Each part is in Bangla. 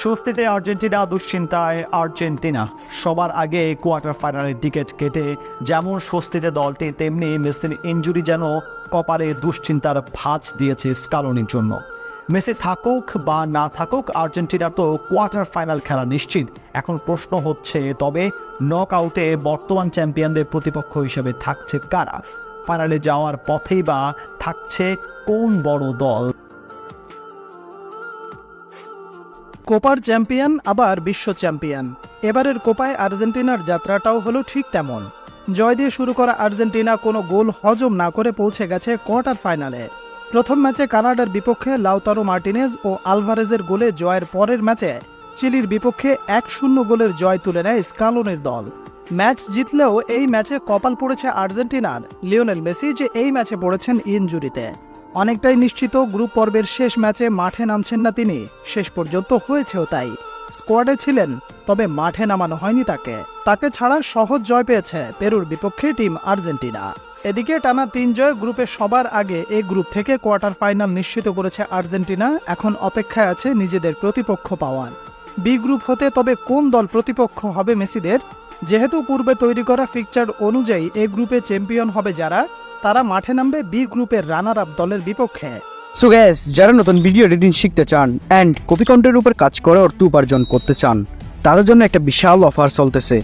স্বস্তিতে আর্জেন্টিনা, দুশ্চিন্তায় আর্জেন্টিনা। সবার আগে কোয়ার্টার ফাইনালের টিকিট কেটে যেমন স্বস্তিতে দলটি, তেমনি মেসির ইনজুরি যেন কপালে দুশ্চিন্তার ভাঁজ দিয়েছে স্কালোনির জন্য। মেসি থাকুক বা না থাকুক, আর্জেন্টিনার তো কোয়ার্টার ফাইনাল খেলা নিশ্চিত। এখন প্রশ্ন হচ্ছে, তবে নক আউটে বর্তমান চ্যাম্পিয়নদের প্রতিপক্ষ হিসেবে থাকছে কারা? ফাইনালে যাওয়ার পথেই বা থাকছে কোন বড় দল? কোপার চ্যাম্পিয়ন আবার বিশ্ব চ্যাম্পিয়ন। এবারের কোপায় আর্জেন্টিনার যাত্রাটাও হলো ঠিক তেমন। জয় দিয়ে শুরু করা আর্জেন্টিনা কোনো গোল হজম না করে পৌঁছে গেছে কোয়ার্টার ফাইনালে। প্রথম ম্যাচে কানাডার বিপক্ষে লাউতারো মার্টিনেজ ও আলভারেজের গোলে জয়ের পরের ম্যাচে চিলির বিপক্ষে 1-0 গোলের জয় তুলে নেয় স্কালোনির দল। ম্যাচ জিতলেও এই ম্যাচে কপাল পড়েছে আর্জেন্টিনার। লিওনেল মেসি যে এই ম্যাচে পড়েছেন ইনজুরিতে। অনেকটাই নিশ্চিত গ্রুপ পর্বের শেষ ম্যাচে মাঠে নামছেন না তিনি। শেষ পর্যন্ত হয়েছেও তাই। স্কোয়াডে ছিলেন, তবে মাঠে নামানো হয়নি তাকে ছাড়া সহজ জয় পেয়েছে পেরুর বিপক্ষে টিম আর্জেন্টিনা। এদিকে টানা 3 জয় গ্রুপে সবার আগে এই গ্রুপ থেকে কোয়ার্টার ফাইনাল নিশ্চিত করেছে আর্জেন্টিনা। এখন অপেক্ষায় আছে নিজেদের প্রতিপক্ষ পাওয়ার। বি গ্রুপ হতে তবে কোন দল প্রতিপক্ষ হবে মেসিদের? যেহেতু পূর্বে তৈরি করা ফিকচার অনুযায়ী এ গ্রুপে চ্যাম্পিয়ন হবে তারা মাঠে নামবে বি গ্রুপের রানার আপ দলের বিপক্ষে। সো গাইস, যারা নতুন ভিডিও এডিটিং শিখতে চান অ্যান্ড কপি কন্টেন্টের উপর কাজ করে অর্থ উপার্জন করতে চান, তাদের জন্য একটা বিশাল অফার চলতেছে।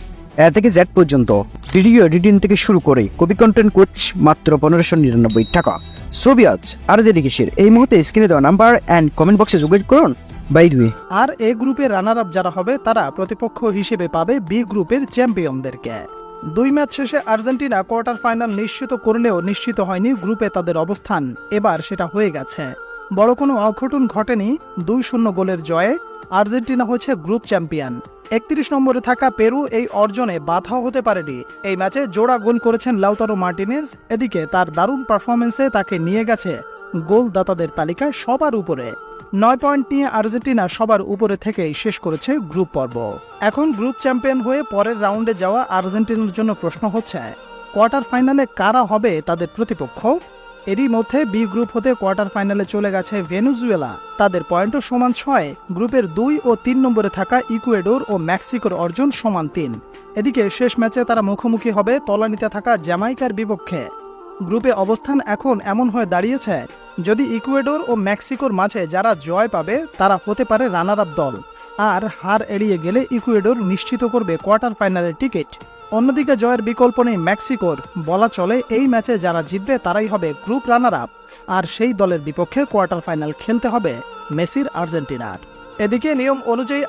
এ থেকে জেড পর্যন্ত ভিডিও এডিটিং থেকে শুরু করে কপি কন্টেন্ট কোচ মাত্র 1599 টাকা। সো বিয়াজ আর দেরি কিসের, এই মুহূর্তে স্ক্রিনে দেওয়া নাম্বার অ্যান্ড কমেন্ট বক্সে যোগাযোগ করুন। বাই দ্য ওয়ে, আর এ গ্রুপের রানার আপ যারা হবে তারা প্রতিপক্ষ হিসেবে পাবে বি গ্রুপের চ্যাম্পিয়নদেরকে। 2 ম্যাচ শেষে আর্জেন্টিনা কোয়ার্টার ফাইনাল নিশ্চিত করলেও নিশ্চিত হয়নি গ্রুপে তাদের অবস্থান। এবার সেটা হয়ে গেছে। বড় কোনো অঘটন ঘটেনি। 2-0 গোলের জয়ে আর্জেন্টিনা হয়েছে গ্রুপ চ্যাম্পিয়ন। 31 নম্বরে থাকা পেরু এই অর্জনে বাধা হতে পারেনি। এই ম্যাচে জোড়া গোল করেছেন লাউতারো মার্টিনেজ। এদিকে তার দারুণ পারফরমেন্সে তাকে নিয়ে গেছে গোলদাতাদের তালিকায় সবার উপরে। 9 পয়েন্ট নিয়ে আর্জেন্টিনা সবার উপরে থেকেই শেষ করেছে গ্রুপ পর্ব। এখন গ্রুপ চ্যাম্পিয়ন হয়ে পরের রাউন্ডে যাওয়া আর্জেন্টিনার জন্য প্রশ্ন হচ্ছে, কোয়ার্টার ফাইনালে কারা হবে তাদের প্রতিপক্ষ? এরই মধ্যে বি গ্রুপ হতে কোয়ার্টার ফাইনালে চলে গেছে ভেনেজুয়েলা। তাদের পয়েন্টও সমান 6। গ্রুপের 2 ও 3 নম্বরে থাকা ইকুয়েডর ও মেক্সিকোর অর্জন সমান 3। এদিকে শেষ ম্যাচে তারা মুখোমুখি হবে তলানিতে থাকা জ্যামাইকার বিপক্ষে। গ্রুপে অবস্থান এখন এমন হয়ে দাঁড়িয়েছে, যদি ইকুয়েডর ও মেক্সিকোর মাঝে যারা জয় পাবে তারা হতে পারে রানার আপ দল, আর হার এড়িয়ে গেলে ইকুয়েডর নিশ্চিত করবে কোয়ার্টার ফাইনালের টিকিট। অন্যদিকে জয়ের বিকল্প নেই মেক্সিকোর। বলা চলে এই ম্যাচে যারা জিতবে তারাই হবে গ্রুপ রানার আপ, আর সেই দলের বিপক্ষে কোয়ার্টার ফাইনাল খেলতে হবে মেসির আর্জেন্টিনার। এদিকে নিয়ম অনুযায়ী